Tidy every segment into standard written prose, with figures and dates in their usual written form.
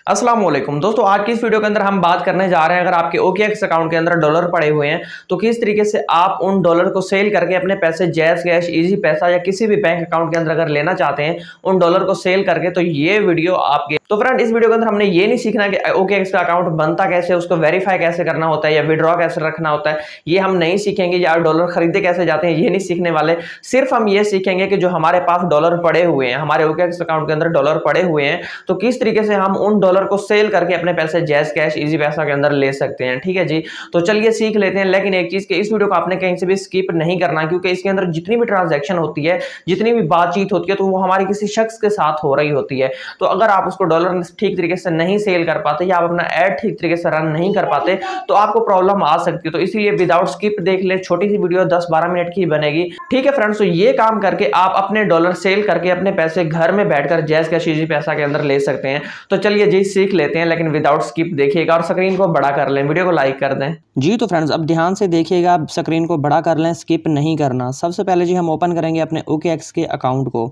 अस्सलाम वालेकुम दोस्तों, आज की इस वीडियो के अंदर हम बात करने जा रहे हैं। अगर आपके OKX अकाउंट के अंदर डॉलर पड़े हुए हैं तो किस तरीके से आप उन डॉलर को सेल करके अपने पैसे जैज़ कैश, इजी पैसा या किसी भी बैंक अकाउंट के अंदर अगर लेना चाहते हैं उन डॉलर को सेल करके, तो ये वीडियो आपके। तो फ्रेंड, इस वीडियो के अंदर हमने ये नहीं सीखना कि OKX का अकाउंट बनता कैसे, उसको वेरीफाई कैसे करना होता है या विड्रॉ कैसे रखना होता है, ये हम नहीं सीखेंगे। या डॉलर खरीदे कैसे जाते हैं, ये नहीं सीखने वाले। सिर्फ हम ये सीखेंगे कि जो हमारे पास डॉलर पड़े हुए हैं, हमारे OKX अकाउंट के अंदर डॉलर पड़े हुए हैं, तो किस तरीके से हम उन डॉलर को सेल करके अपने पैसे जैज़ कैश, इजी पैसा के अंदर ले सकते हैं। ठीक है जी, तो चलिए सीख लेते हैं। लेकिन एक चीज, कि इस वीडियो को आपने कहीं से भी स्किप नहीं करना, क्योंकि इसके अंदर जितनी भी ट्रांजैक्शन होती है, जितनी भी बातचीत होती है, तो वो हमारी किसी शख्स के साथ हो रही होती है। तो अगर आप उसको डॉलर ठीक तरीके से नहीं सेल कर पाते या आप अपना ऐड ठीक तरीके से रन नहीं कर पाते, तो आपको प्रॉब्लम आ सकती है। तो इसीलिए विदाउट स्किप देख ले, छोटी सी वीडियो 10-12 मिनट की बनेगी। ठीक है फ्रेंड्स, तो ये काम करके आप अपने डॉलर सेल करके अपने पैसे घर में बैठकर जैज़ कैश, इजी पैसा के अंदर ले सकते हैं। तो चलिए जी सीख लेते हैं, लेकिन विदाउट स्किप देखिएगा और स्क्रीन को बड़ा कर लें, वीडियो को लाइक कर दें। जी तो फ्रेंड्स, अब ध्यान से देखिएगा, स्क्रीन को बड़ा कर लें, स्किप नहीं करना। सबसे पहले जी हम ओपन करेंगे अपने OKX के अकाउंट को।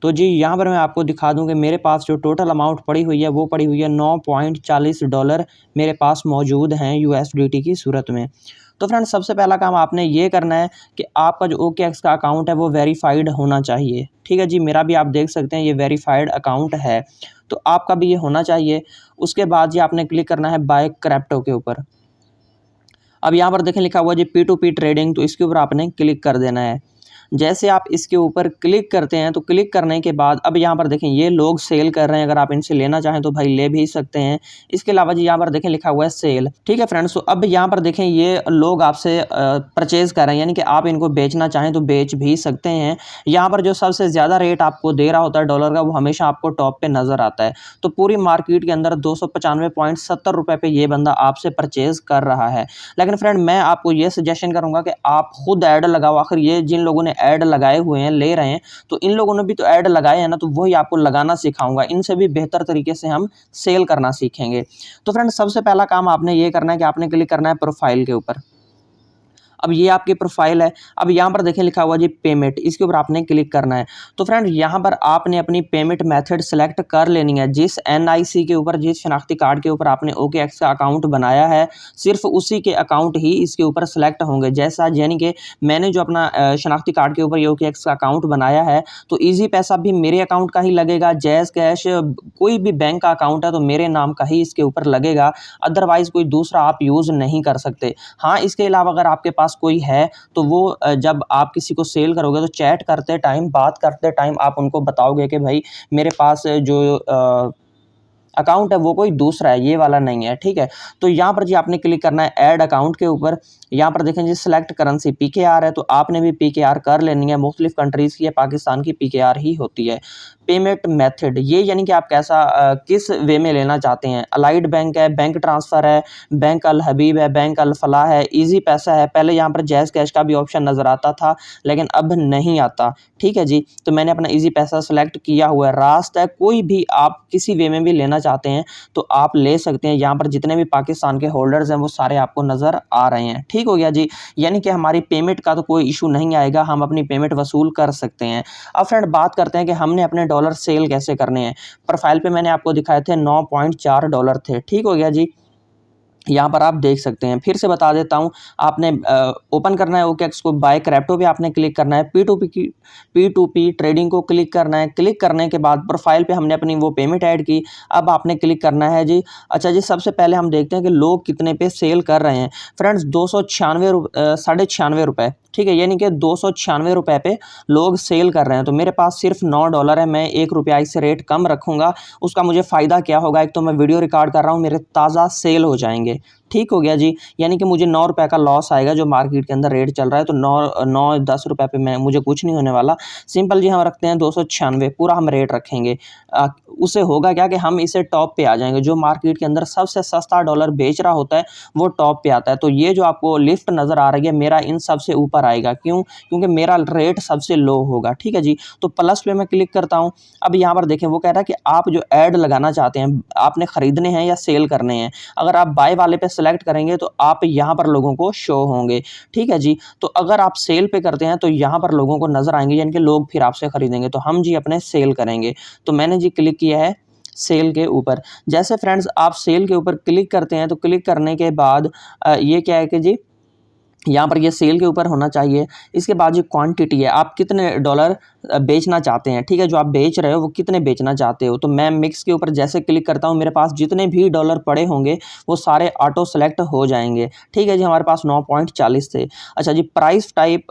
तो जी यहाँ पर मैं आपको दिखा दूं कि मेरे पास जो टोटल अमाउंट पड़ी हुई है वो पड़ी हुई है $9.40 मेरे पास मौजूद हैं USDT की सूरत में। तो फ्रेंड्स, सबसे पहला काम आपने ये करना है कि आपका जो OKX का अकाउंट है वो वेरीफाइड होना चाहिए। ठीक है जी, मेरा भी आप देख सकते हैं ये वेरीफाइड अकाउंट है, तो आपका भी ये होना चाहिए। उसके बाद जी आपने क्लिक करना है बाय क्रिप्टो के ऊपर। अब यहाँ पर देखें लिखा हुआ जी P2P ट्रेडिंग, तो इसके ऊपर आपने क्लिक कर देना है। जैसे आप इसके ऊपर क्लिक करते हैं तो क्लिक करने के बाद अब यहाँ पर देखें ये लोग सेल कर रहे हैं। अगर आप इनसे लेना चाहें तो भाई ले भी सकते हैं। इसके अलावा जी यहाँ पर देखें लिखा हुआ है सेल। ठीक है फ्रेंड्स, तो अब यहाँ पर देखें ये लोग आपसे परचेज कर रहे हैं, यानी कि आप इनको बेचना चाहें तो बेच भी सकते हैं। यहाँ पर जो सबसे ज़्यादा रेट आपको दे रहा होता है डॉलर का, वो हमेशा आपको टॉप पे नज़र आता है। तो पूरी मार्केट के अंदर 295.70 रुपये पे ये बंदा आपसे परचेज कर रहा है। लेकिन फ्रेंड, मैं आपको ये सजेशन करूँगा कि आप खुद ऐड लगाओ। आखिर ये जिन लोगों ने ऐड लगाए हुए हैं, ले रहे हैं, तो इन लोगों ने भी तो ऐड लगाए हैं ना, तो वही आपको लगाना सिखाऊंगा। इनसे भी बेहतर तरीके से हम सेल करना सीखेंगे। तो फ्रेंड, सबसे पहला काम आपने ये करना है कि आपने क्लिक करना है प्रोफाइल के ऊपर। अब ये आपकी प्रोफाइल है। अब यहाँ पर देखें लिखा हुआ जी पेमेंट, इसके ऊपर आपने क्लिक करना है। तो फ्रेंड, यहाँ पर आपने अपनी पेमेंट मेथड सेलेक्ट कर लेनी है। जिस NIC के ऊपर, जिस शनाख्ती कार्ड के ऊपर आपने OKX का अकाउंट बनाया है, सिर्फ उसी के अकाउंट ही इसके ऊपर सेलेक्ट होंगे। जैसा यानी कि मैंने जो अपना शनाख्ती कार्ड के ऊपर OKX का अकाउंट बनाया है, तो ईजी पैसा भी मेरे अकाउंट का ही लगेगा। जैज़ कैश कोई भी बैंक का अकाउंट है तो मेरे नाम का ही इसके ऊपर लगेगा, अदरवाइज कोई दूसरा आप यूज़ नहीं कर सकते। हाँ, इसके अलावा अगर आपके पास कोई है तो वो जब आप किसी को सेल करोगे तो चैट करते टाइम, बात करते टाइम आप उनको बताओगे कि भाई मेरे पास जो अकाउंट है वो कोई दूसरा है, ये वाला नहीं है। ठीक है, तो यहाँ पर जी आपने क्लिक करना है ऐड अकाउंट के ऊपर। यहाँ पर देखें जी सिलेक्ट करेंसी PKR है, तो आपने भी PKR कर लेनी है। मुख्तलिफ कंट्रीज़ की है, पाकिस्तान की PKR ही होती है। पेमेंट मेथड, ये यानी कि आप कैसा किस वे में लेना चाहते हैं। अलाइड बैंक है, बैंक ट्रांसफ़र है, बैंक अल हबीब है, बैंक अल फलाह है, ईजी पैसा है। पहले यहाँ पर जैज़ कैश का भी ऑप्शन नज़र आता था, लेकिन अब नहीं आता। ठीक है जी, तो मैंने अपना ईजी पैसा सेलेक्ट किया हुआ है। रास्त है, कोई भी आप किसी वे में भी लेना चाहते हैं तो आप ले सकते हैं। यहाँ पर जितने भी पाकिस्तान के होल्डर्स हैं वो सारे आपको नज़र आ रहे हैं। ठीक हो गया जी, यानी कि हमारी पेमेंट का तो कोई इशू नहीं आएगा, हम अपनी पेमेंट वसूल कर सकते हैं। अब फ्रेंड, बात करते हैं कि हमने अपने डॉलर सेल कैसे करने हैं। प्रोफाइल पे मैंने आपको दिखाए थे $9.4 थे। ठीक हो गया जी, यहाँ पर आप देख सकते हैं। फिर से बता देता हूँ, आपने ओपन करना है OKX को, बाय क्रिप्टो पे आपने क्लिक करना है, P2P ट्रेडिंग को क्लिक करना है। क्लिक करने के बाद प्रोफाइल पे हमने अपनी वो पेमेंट ऐड की। अब आपने क्लिक करना है जी। अच्छा जी, सबसे पहले हम देखते हैं कि लोग कितने पे सेल कर रहे हैं। फ्रेंड्स, 296 रुपये, ठीक है, यानी कि 296 रुपये पे लोग सेल कर रहे हैं। तो मेरे पास सिर्फ $9 है, मैं ₹1 इससे रेट कम रखूँगा। उसका मुझे फ़ायदा क्या होगा, एक तो मैं वीडियो रिकॉर्ड कर रहा हूँ, मेरे ताज़ा सेल हो जाएंगे। ठीक हो गया जी, यानी कि मुझे ₹9 का लॉस आएगा। जो मार्केट के अंदर रेट चल रहा है, तो 9-10 रुपये पे मैं मुझे कुछ नहीं होने वाला। सिंपल जी, हम रखते हैं 296, पूरा हम रेट रखेंगे। उससे होगा क्या कि हम इसे टॉप पे आ जाएंगे। जो मार्केट के अंदर सबसे सस्ता डॉलर बेच रहा होता है वो टॉप पे आता है। तो ये जो आपको लिफ्ट नज़र आ रही है, मेरा इन सबसे ऊपर आएगा। क्यों? क्योंकि मेरा रेट सबसे लो होगा। ठीक है जी, तो प्लस पे मैं क्लिक करता हूँ। अब यहाँ पर देखें, वो कह रहा है कि आप जो ऐड लगाना चाहते हैं, आपने ख़रीदने हैं या सेल करने हैं। अगर आप बाय वाले पे सेलेक्ट करेंगे तो आप यहाँ पर लोगों को शो होंगे। ठीक है जी, तो अगर आप सेल पे करते हैं तो यहाँ पर लोगों को नज़र आएंगे, यानी कि लोग फिर आपसे ख़रीदेंगे। तो हम जी अपने सेल करेंगे। तो मैंने जी क्लिक किया है सेल के ऊपर। जैसे फ्रेंड्स आप सेल के ऊपर क्लिक करते हैं तो क्लिक करने के बाद ये क्या है कि जी यहाँ पर ये सेल के ऊपर होना चाहिए। इसके बाद जो क्वांटिटी है, आप कितने डॉलर बेचना चाहते हैं, ठीक है, जो आप बेच रहे हो वो कितने बेचना चाहते हो। तो मैं मिक्स के ऊपर जैसे क्लिक करता हूँ, मेरे पास जितने भी डॉलर पड़े होंगे वो सारे ऑटो सेलेक्ट हो जाएंगे। ठीक है जी, हमारे पास 9.40 थे। अच्छा जी, प्राइस टाइप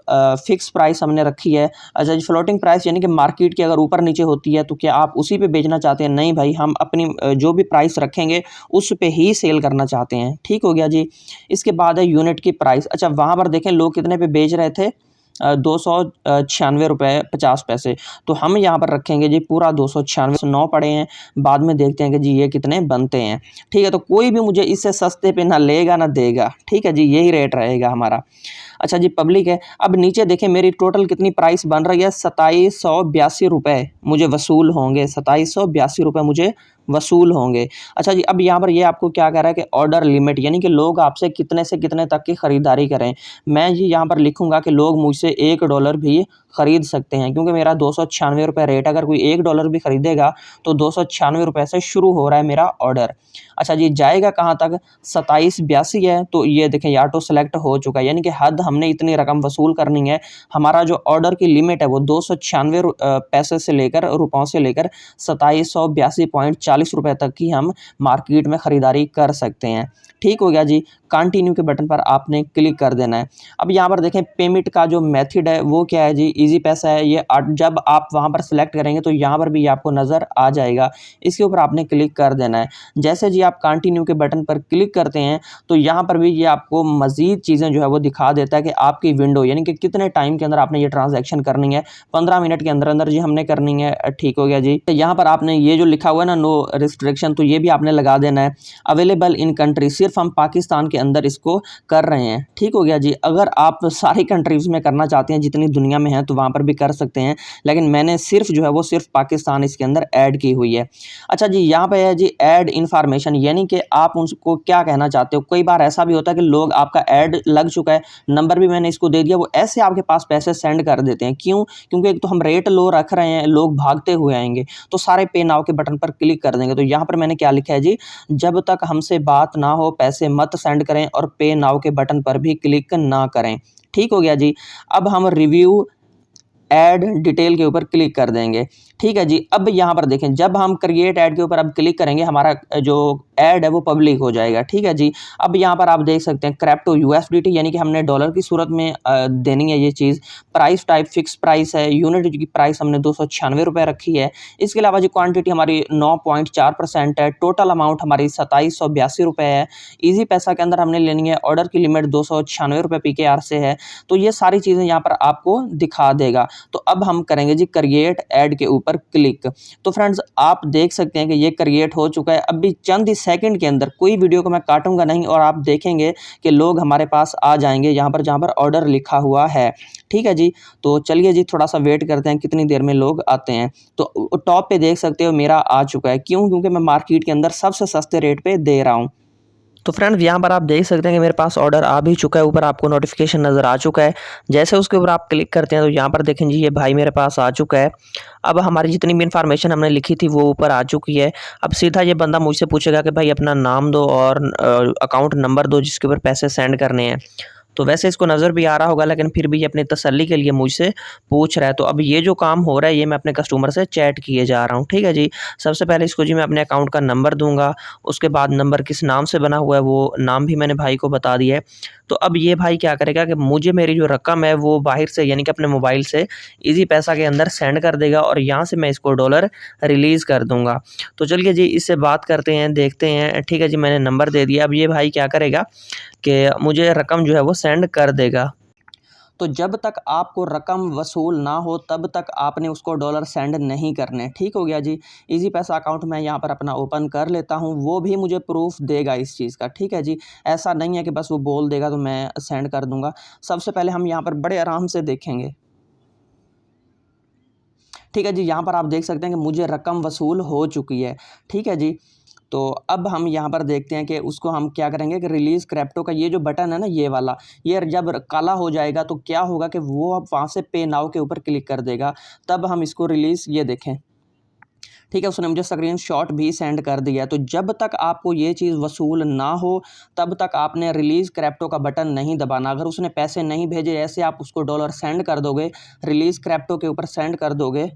फिक्स प्राइस हमने रखी है। अच्छा जी, फ्लोटिंग प्राइस यानी कि मार्केट की अगर ऊपर नीचे होती है तो क्या आप उसी पे बेचना चाहते हैं? नहीं भाई, हम अपनी जो भी प्राइस रखेंगे उस पे ही सेल करना चाहते हैं। ठीक हो गया जी। इसके बाद है यूनिट की प्राइस। अच्छा, वहाँ पर देखें लोग कितने पे बेच रहे थे, 296 रुपये 50 पैसे। तो हम यहाँ पर रखेंगे जी पूरा 296, 9 पड़े हैं, बाद में देखते हैं कि जी ये कितने बनते हैं। ठीक है, तो कोई भी मुझे इससे सस्ते पे ना लेगा ना देगा। ठीक है जी, यही रेट रहेगा हमारा। अच्छा जी, पब्लिक है। अब नीचे देखें मेरी टोटल कितनी प्राइस बन रही है, 2782 रुपये मुझे वसूल होंगे, 2782 रुपये मुझे वसूल होंगे। अच्छा जी, अब यहाँ पर ये आपको क्या कह रहा है कि ऑर्डर लिमिट, यानी कि लोग आपसे कितने से कितने तक की ख़रीदारी करें। मैं जी यहाँ पर लिखूँगा कि लोग मुझसे $1 भी ख़रीद सकते हैं, क्योंकि मेरा 296 रुपये रेट, अगर कोई $1 भी ख़रीदेगा तो 296 रुपये से शुरू हो रहा है मेरा ऑर्डर। अच्छा जी, जाएगा कहाँ तक, 2782 है, तो ये देखें ये ऑटो सेलेक्ट हो चुका है, यानी कि हद हमने इतनी रकम वसूल करनी है। हमारा जो ऑर्डर की लिमिट है वो 296 पैसे से लेकर रुपयों से लेकर 2782.40 रुपये तक की हम मार्केट में ख़रीदारी कर सकते हैं। ठीक हो गया जी। कंटिन्यू के बटन पर आपने क्लिक कर देना है। अब यहाँ पर देखें पेमेंट का जो मेथड है वो क्या है जी, इजी पैसा है। ये जब आप वहाँ पर सेलेक्ट करेंगे तो यहाँ पर भी ये आपको नज़र आ जाएगा, इसके ऊपर आपने क्लिक कर देना है। जैसे जी आप कंटिन्यू के बटन पर क्लिक करते हैं तो यहाँ पर भी ये आपको मज़ीद चीज़ें जो है वो दिखा देता है कि आपकी विंडो, यानी कि कितने टाइम के अंदर आपने ये ट्रांजैक्शन करनी है। 15 मिनट के अंदर अंदर जी हमने करनी है। ठीक हो गया जी। तो यहाँ पर आपने ये जो लिखा हुआ है ना, नो रिस्ट्रिक्शन, तो ये भी आपने लगा देना है। अवेलेबल इन कंट्री, सिर्फ हम पाकिस्तान के अंदर इसको कर रहे हैं। ठीक हो गया जी। अगर आप सारी कंट्रीज़ में करना चाहते हैं जितनी दुनिया में हैं तो वहाँ पर भी कर सकते हैं, लेकिन मैंने सिर्फ जो है वो सिर्फ पाकिस्तान इसके अंदर ऐड की हुई है। अच्छा जी, यहाँ पे है जी ऐड इन्फॉर्मेशन, यानी कि आप उनको क्या कहना चाहते हो। कई बार ऐसा भी होता है कि लोग, आपका ऐड लग चुका है, नंबर भी मैंने इसको दे दिया, वो ऐसे आपके पास पैसे सेंड कर देते हैं। क्यों? क्योंकि एक तो हम रेट लो रख रहे हैं, लोग भागते हुए आएंगे, तो सारे पे नाउ के बटन पर क्लिक कर देंगे। तो यहाँ पर मैंने क्या लिखा है जी, जब तक हमसे बात ना हो पैसे मत सेंड करें और पे नाउ के बटन पर भी क्लिक ना करें। ठीक हो गया जी। अब हम रिव्यू ऐड डिटेल के ऊपर क्लिक कर देंगे। ठीक है जी। अब यहाँ पर देखें, जब हम क्रिएट ऐड के ऊपर अब क्लिक करेंगे, हमारा जो ऐड है वो पब्लिक हो जाएगा। ठीक है जी। अब यहाँ पर आप देख सकते हैं क्रिप्टो USDT, यानी कि हमने डॉलर की सूरत में देनी है ये चीज़। प्राइस टाइप फिक्स प्राइस है। यूनिट की प्राइस हमने 296 रुपये रखी है। इसके अलावा जो क्वांटिटी हमारी 9.4% है। टोटल अमाउंट हमारी 2782 रुपये है। ईजी पैसा के अंदर हमने लेनी है। ऑर्डर की लिमिट 296 रुपये PKR से है। तो ये सारी चीज़ें यहाँ पर आपको दिखा देगा। तो अब हम करेंगे जी क्रिएट ऐड के ऊपर क्लिक। तो फ्रेंड्स आप देख सकते हैं कि ये क्रिएट हो चुका है। अभी चंद ही सेकंड के अंदर, कोई वीडियो को मैं काटूंगा नहीं और आप देखेंगे कि लोग हमारे पास आ जाएंगे यहाँ पर जहाँ पर ऑर्डर लिखा हुआ है। ठीक है जी। तो चलिए जी थोड़ा सा वेट करते हैं कितनी देर में लोग आते हैं। तो टॉप पे देख सकते हो मेरा आ चुका है। क्यों? क्योंकि मैं मार्केट के अंदर सबसे सस्ते रेट पे दे रहा हूँ। तो फ्रेंड्स यहाँ पर आप देख सकते हैं कि मेरे पास ऑर्डर आ भी चुका है, ऊपर आपको नोटिफिकेशन नज़र आ चुका है। जैसे उसके ऊपर आप क्लिक करते हैं तो यहाँ पर देखें जी ये भाई मेरे पास आ चुका है। अब हमारी जितनी भी इन्फॉर्मेशन हमने लिखी थी वो ऊपर आ चुकी है। अब सीधा ये बंदा मुझसे पूछेगा कि भाई अपना नाम दो और अकाउंट नंबर दो जिसके ऊपर पैसे सेंड करने हैं। तो वैसे इसको नज़र भी आ रहा होगा, लेकिन फिर भी ये अपनी तसल्ली के लिए मुझसे पूछ रहा है। तो अब ये जो काम हो रहा है ये मैं अपने कस्टमर से चैट किए जा रहा हूँ। ठीक है जी। सबसे पहले इसको जी मैं अपने अकाउंट का नंबर दूंगा, उसके बाद नंबर किस नाम से बना हुआ है वो नाम भी मैंने भाई को बता दिया है। तो अब ये भाई क्या करेगा कि मुझे मेरी जो रकम है वो बाहर से, यानी कि अपने मोबाइल से ईजी पैसा के अंदर सेंड कर देगा और यहाँ से मैं इसको डॉलर रिलीज़ कर दूँगा। तो चलिए जी इससे बात करते हैं, देखते हैं। ठीक है जी, मैंने नंबर दे दिया। अब ये भाई क्या करेगा कि मुझे रकम जो है वो सेंड कर देगा। तो जब तक आपको रकम वसूल ना हो तब तक आपने उसको डॉलर सेंड नहीं करने। ठीक हो गया जी। इजी पैसा अकाउंट मैं यहाँ पर अपना ओपन कर लेता हूँ, वो भी मुझे प्रूफ देगा इस चीज़ का। ठीक है जी। ऐसा नहीं है कि बस वो बोल देगा तो मैं सेंड कर दूँगा। सबसे पहले हम यहाँ पर बड़े आराम से देखेंगे। ठीक है जी। यहाँ पर आप देख सकते हैं कि मुझे रकम वसूल हो चुकी है। ठीक है जी। तो अब हम यहाँ पर देखते हैं कि उसको हम क्या करेंगे कि रिलीज़ क्रिप्टो का ये जो बटन है ना, ये वाला, ये जब काला हो जाएगा तो क्या होगा कि वो अब वहाँ से पे नाउ के ऊपर क्लिक कर देगा। तब हम इसको रिलीज़, ये देखें। ठीक है, उसने मुझे स्क्रीनशॉट भी सेंड कर दिया है। तो जब तक आपको ये चीज़ वसूल ना हो तब तक आपने रिलीज़ क्रिप्टो का बटन नहीं दबाना। अगर उसने पैसे नहीं भेजे, ऐसे आप उसको डॉलर सेंड कर दोगे, रिलीज़ क्रिप्टो के ऊपर सेंड कर दोगे,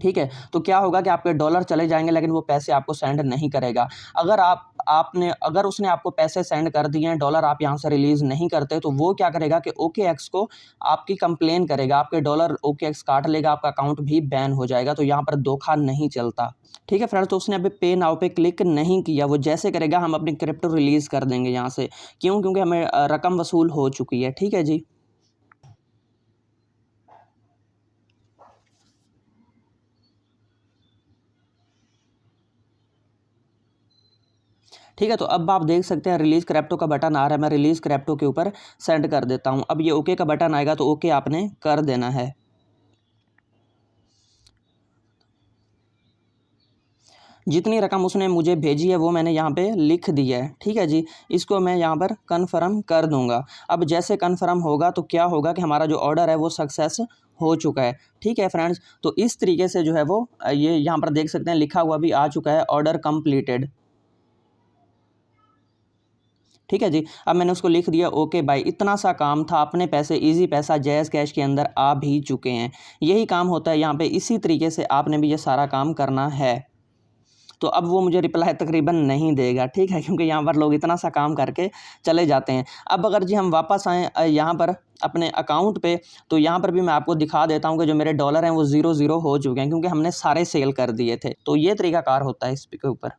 ठीक है, तो क्या होगा कि आपके डॉलर चले जाएंगे लेकिन वो पैसे आपको सेंड नहीं करेगा। अगर उसने आपको पैसे सेंड कर दिए हैं, डॉलर आप यहाँ से रिलीज़ नहीं करते, तो वो क्या करेगा कि OKX को आपकी कंप्लेन करेगा, आपके डॉलर OKX काट लेगा, आपका अकाउंट भी बैन हो जाएगा। तो यहाँ पर धोखा नहीं चलता, ठीक है फ्रेंड्स। तो उसने अभी पे नाउ पे क्लिक नहीं किया, वो जैसे करेगा हम अपनी क्रिप्टो रिलीज़ कर देंगे यहाँ से। क्यों? क्योंकि हमें रकम वसूल हो चुकी है, ठीक है जी। ठीक है, तो अब आप देख सकते हैं रिलीज़ क्रिप्टो का बटन आ रहा है। मैं रिलीज़ क्रिप्टो के ऊपर सेंड कर देता हूँ। अब ये ओके का बटन आएगा तो ओके आपने कर देना है। जितनी रकम उसने मुझे भेजी है वो मैंने यहाँ पे लिख दी है, ठीक है जी। इसको मैं यहाँ पर कन्फर्म कर दूँगा। अब जैसे कन्फर्म होगा तो क्या होगा कि हमारा जो ऑर्डर है वो सक्सेस हो चुका है, ठीक है फ्रेंड्स। तो इस तरीके से जो है वो ये यहाँ पर देख सकते हैं लिखा हुआ भी आ चुका है, ऑर्डर कंप्लीटेड, ठीक है जी। अब मैंने उसको लिख दिया ओके बाय। इतना सा काम था, अपने पैसे इजी पैसा जैज़ कैश के अंदर आ भी चुके हैं। यही काम होता है यहाँ पे, इसी तरीके से आपने भी ये सारा काम करना है। तो अब वो मुझे रिप्लाई तकरीबन नहीं देगा, ठीक है, क्योंकि यहाँ पर लोग इतना सा काम करके चले जाते हैं। अब अगर जी हम वापस आएँ यहाँ पर अपने अकाउंट पे, तो यहाँ पर भी मैं आपको दिखा देता हूँ कि जो मेरे डॉलर हैं वो 0 0 हो चुके हैं, क्योंकि हमने सारे सेल कर दिए थे। तो ये तरीकाकार होता है इस के ऊपर।